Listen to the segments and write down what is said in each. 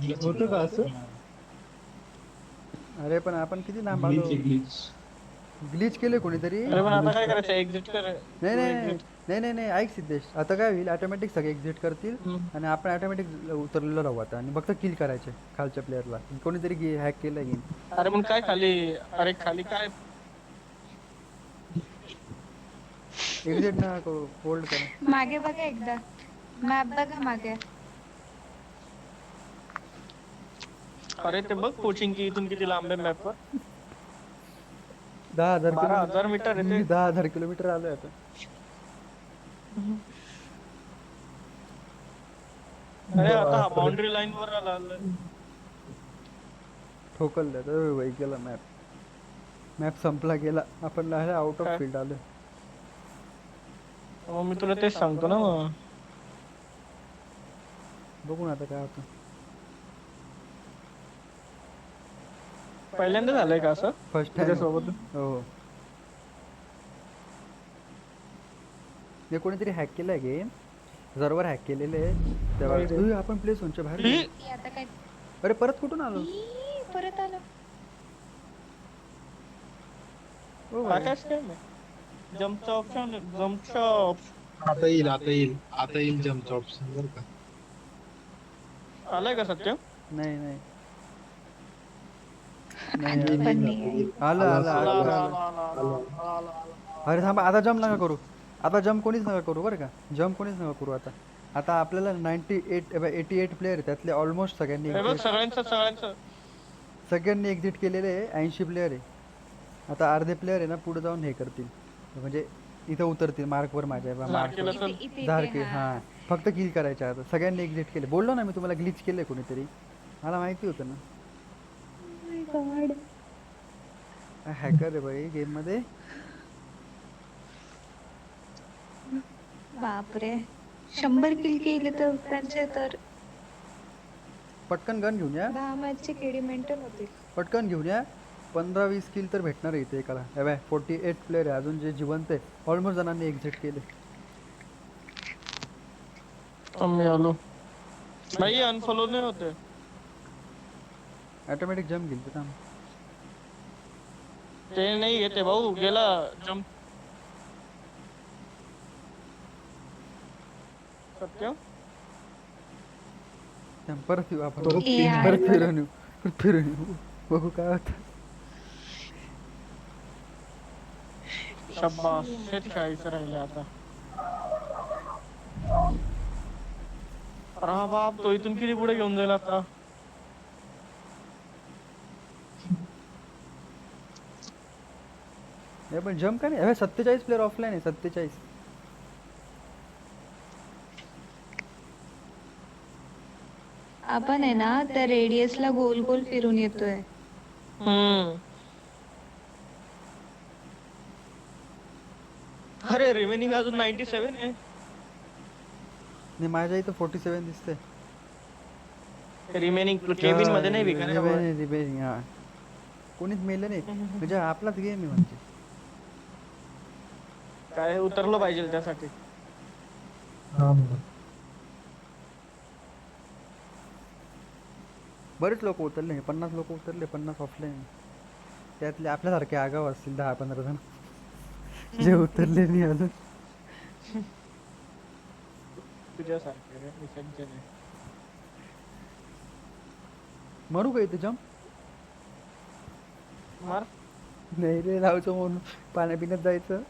होतं का असं? अरे पण आपण किती लांब आलो. ग्लिच आहे ग्लिच. ग्लिच केले कोणीतरी. अरे पण आता ग्लिच काय का? करायचं, एक्झिट कर. नाही तू नाही नाही एक्झिट. नाही नाही नाही ऐक सिद्धेश, आता काय होईल ऑटोमॅटिक सगळे एक्झिट करतील आणि आपण ऑटोमॅटिक उतरलेलो राहू आता आणि फक्त किल करायचे खालच्या प्लेअरला. कोणीतरी हॅक केलं गेम. अरे पण काय खाली, अरे खाली काय. एक्झिट ना करू, होल्ड करा. मागे बघा एकदा, मॅप बघा मागे. अरे ते बघ कोचिंग की इथून किती लांब आहे मॅपवर. 10,000 12,000 किलोमीटर. मीटर आहे ते. मी 10,000 किलोमीटर आलोय आता. अरे आता हा बापरे. बाउंड्री लाईन वर आला. ठोकल द्या गेला मॅप. मॅप संपला गेला, आपण आउट ऑफ काय फील्ड आलोय. मग मी तुला तेच सांगतो ना मग. बघू ना आता काय होतं. पहिल्यांदा झालंय का असं फर्स्ट टाइम. तुझ्यासोबत? हो हो. हे कोणीतरी हॅक केलंय गेम, सर्व्हर हॅक केलेले तेव्हा. नाही रे. आपण प्ले झोनच्या बाहेर ई, गेलो. ती आता काय. अरे परत कुठून आलो. परत आलो. ओ हा भाई. काय स्कॅम आहे? जम्पचा ऑप्शन, जम्पचा ऑप्शन आता येईल आता येईल आता येईल जम्पचा ऑप्शन बरं का. आलाय का सत्यम? नाही नाही नाही आता येईल आलं. पण येईल नाही आता आहे. येईल. आलं आला आलं असेल आला आता आला आला आलं. आला आला आला. आला आला आला. अरे थांबा, आता जम्प नका करू. आता जम्प कोणीच नका करू बरं का. जम्प कोणीच नका करू आता. आता आपल्याला 88 प्लेअर आहे, त्यातले ऑलमोस्ट सगळ्यांनी हे बघ एक्झिट. सगळ्यांचं. सगळ्यांनी एक्झिट केलेले आहे. 80 प्लेअर आहे. आता अर्धे प्लेअर आहे ना पुढे जाऊन हे करतील, म्हणजे इथं उतरतील मार्कवर, माझ्या मार्कवर. झाडकेलं इथे चल. इथे इथे झारके हा. हां. फक्त किल करायचे आता. सगळ्यांनी एक्झिट केले. बोललो ना मी तुम्हाला, ग्लिच केलं कोणीतरी. मला माहिती होतं ना. माय गॉड. हॅकर आहे बाई गेममध्ये. बापरे, 100 किल केले तर त्यांचे तर पटकन गन घेऊन या. 10 मॅचचे केडी मेंटेन होतील. पटकन घेऊन या. 15-20 किल तर भेटणार आहे इथे एकाला. हे बाय 48 प्लेअर आहे अजून जे जिवंत आहे. ऑलमोस्ट जणांनी एक्झिट केले. मी आलो. नाही अनफॉलो नाही होते. ऑटोमॅटिक जम्प घेईल ते. थांब. ते नाही येते भाऊ, गेला जम्प. सत्यम थांब, परत येऊ आपण. परत ए तीन आय परत झाले. वर. फिरून येऊ. परत फिरून येऊ. बघू काय होतं. शब्बास, हेच खेळायचं राहिले आता. अरे हा बाप, तो इथून किती पुढे घेऊन जाईल आता. हे पण जम्प का नाही. हे 47 प्लेअर ऑफलाईन आहे. 47. आपण आहे ना त्या रेडियसला गोल गोल फिरून येतोय. हम्म. अरे रिमेनिंग अजून 97 आहे. नाही माझ्या इथं 47 दिसते. रिमेनिंग केबिन मध्ये नाही भिका रे बाबा. रिबेनिंग हां. कोणीच मेलं नाही, म्हणजे आपलाच गेम आहे म्हणजे. काय उतरलं पाहिजे त्यासाठी. हा ना. बरेच लोक उतरले. 50 लोक उतरले. 50 ऑफलाईन. त्यातले आपल्यासारखे आगाव असतील 10-15 जण जे उतरले नाही अजून. तुझ्यासारखे रे, मी सज्जन आहे. मरू का इथे जम्प. मार. नाही रे, जायचं म्हणून पाण्यापिण्यात जायचं.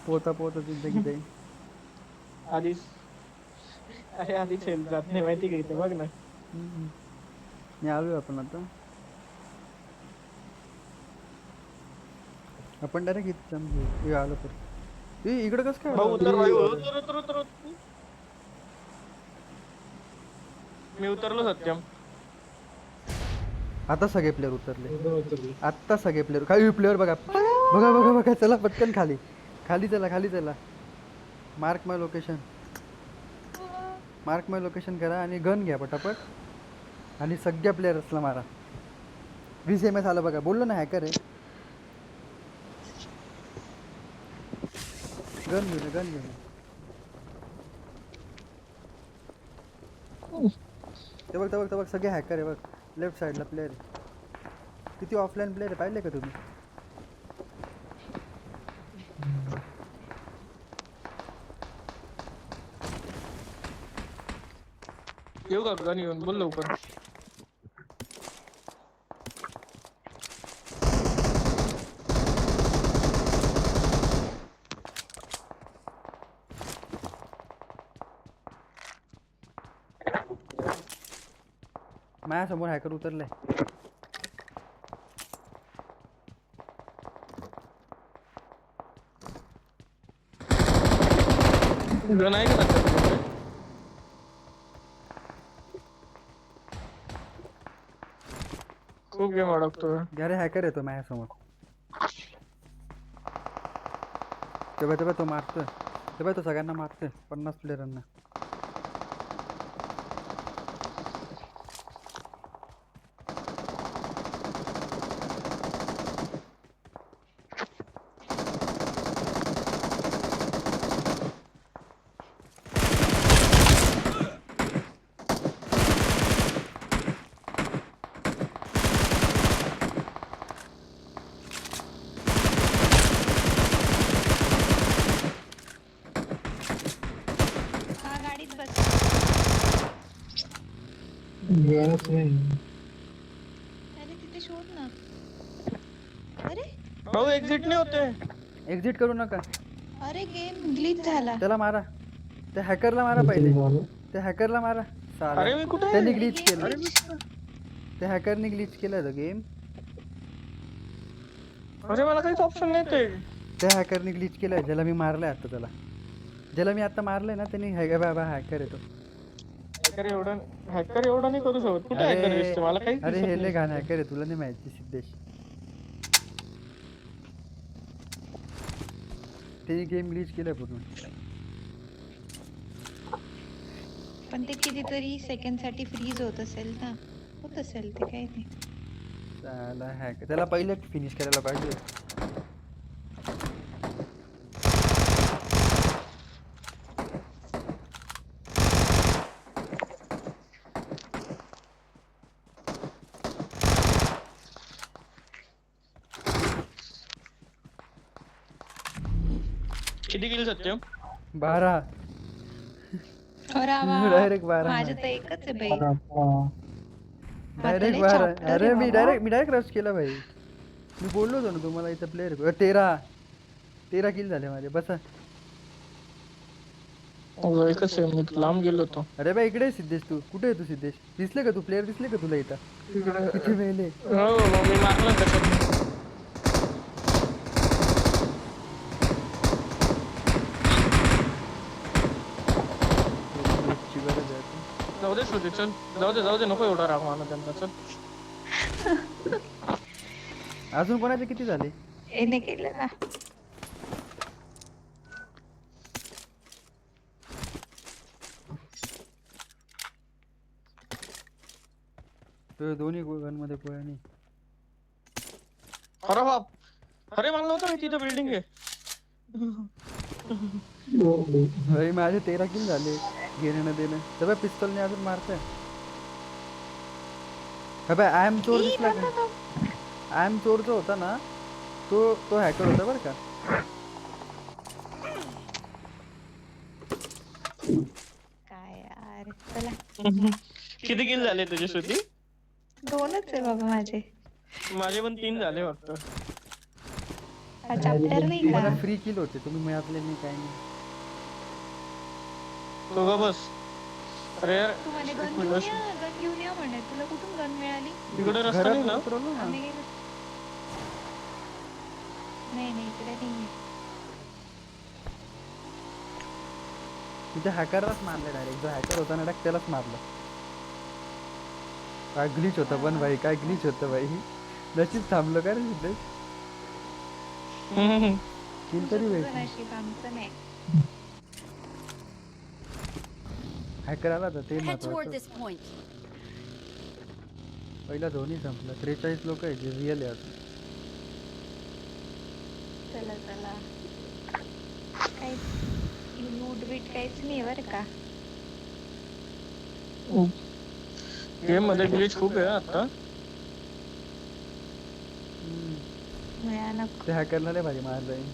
पोहता पोहता जिंदगी जाईल. आधीच. अरे आधीच हेल्थ जात नाही माहिती का इथे, बघ ना. मी आलोय आपण आता. आपण डायरेक्ट इथे जम्प घेऊ. हे आलं तर इकडे कसं काय भाऊ आलं. उतर भाई, उतर उतर उतर उतर. मी उतरलो सत्यम. आता सगळे प्लेअर उतरले. एवढं उतरलं. आत्ता सगळे प्लेअर, काही प्लेअर बघा. बघा बघा बघा, चला पटकन खाली. खाली चला, खाली चला. मार्क माय लोकेशन. मार्क माय लोकेशन करा आणि गन घ्या पटापट. आणि सगळ्या प्लेयर्सला मारा. 20 MS आलं बघा. बोललो ना हॅकर आहे. गन घेऊन ये, गन घेऊन ये. ते बघ सगळे हॅकर आहे बघ. लेफ्ट साईडला प्लेअर आहे. किती ऑफलाईन प्लेअर आहे पाहिले का तुम्ही? येऊ का गण येऊन बोल लवकर. माझ्यासमोर हॅकर उतरलाय. गण आहे का त्याच्याकडे? खूप गेम अडकतोय. अरे हॅकर येतो माझ्यासमोर. तेव्हा तो मारतोय. तेव्हा तो सगळ्यांना मारतोय 50 प्लेअरांना. हा गाडीत बस. गरज नाही. अरे तिथे शोध ना. अरे भाऊ एक्झिट नाही होते. एक्झिट करू नका. अरे गेम ग्लिच झाला. त्याला मारा. त्या हॅकरला मारा पहिले. त्या हॅकरला मारा. साला. अरे मी कुठे त्यांनी आहे? ग्लिच केलं. अरे मी त्या हॅकरने ग्लिच केलं तो गेम. अरे मला काहीच ऑप्शन नाही ते. त्या हॅकरने ग्लिच केलंय. ज्याला मी मारलंय आता त्याला. ज्याला मी आता मारलंय ना त्यांनी बाबा हॅकर येतो. हॅकर एवढं नाही करू शकत. कुठे हॅकर दिसते मला काहीच अरे दिसत हे नाही. लय घाण हॅकर आहे. तुला नाही माहिती सिद्धेश. त्यांनी गेम ग्लिच केलंय पूर्ण. पण ते कितीतरी सेकंड साठी फ्रीज होत असेल ना. होत असेल ते काही नाही. त्याला हॅक त्याला पहिले फिनिश करायला पाहिजे. किती किल सत्यम? 12. अरे वा. डायरेक्ट 12. माझं तर एकच आहे बाई. डायरेक्ट लय 12. chapter आहे अरे मी बाबा. डायरेक्ट रश केला भाई. मी बोललो होतो ना तुम्हाला इथं प्लेअर 13 किल झाले माझे. बसा. एकच आहे. मी लांब गेलो होतो. अरे बा इकडे आहे सिद्धेश. तू कुठे आहे? तू सिद्धेश दिसले का? तू प्लेअर दिसले का तुला इथं? किती मेले? हो मी मारलं त्याच्यात. ची गरज आहे आता. जाऊ दे श्रुती चल. जाऊ दे नको एवढा राग माना त्यांना चल. अजून कोणाचे किती झाले? एने केलं ना. तो दोन्ही गन मध्ये पोया नाही. अरे बाप. अरे मला नव्हतं माहिती इथं बिल्डिंग आहे. अरे माझे 13 किल झाले. घेणं न देणं. तेव्हा पिस्तॉलने अजून मारतंय. आय एम चोर दिसला का? आय एम चोर जो होता ना तो हॅकर होता बरं का. काय यार. चला. किती किल झाले तुझे श्रुती? 2च आहे बाबा माझे. माझे पण 3 झाले फक्त. हा चॅप्टर नाही मला का? फ्री किल होते. तुम्ही मिळाले नाही काही नाही. तो ग बस. अरे यार तू म्हणे गन घेऊन या म्हणे. तुला कुठून गन मिळाली? तिकडे रस्ता नाही ना? घरात उतरवलं ना. आम्ही गेलो. नाही इकडे नाही. तिथे हॅकरलाच मारलं डायरेक्ट. जो हॅकर होता ना डायरेक्ट त्यालाच मारलं. काय ग्लिच होतं पण भाई. काय ग्लिच होतं भाई. नशीब थांबलो का रे सिद्धेश? किल तरी तुझं भेटली. नशीब आमचं नाही. हॅकर आला तर ते Head toward महत्वाचं. this point. पहिला धोनी संपला. 43 लोक आहे जे रिअल आहे अजून. चला. काही लूट बीट काहीच नाही बरं का. गेम मध्ये ग्लिच खूप आहे आता. हम्म. भयानक. ते हॅकरला लय भारी मार जाईल.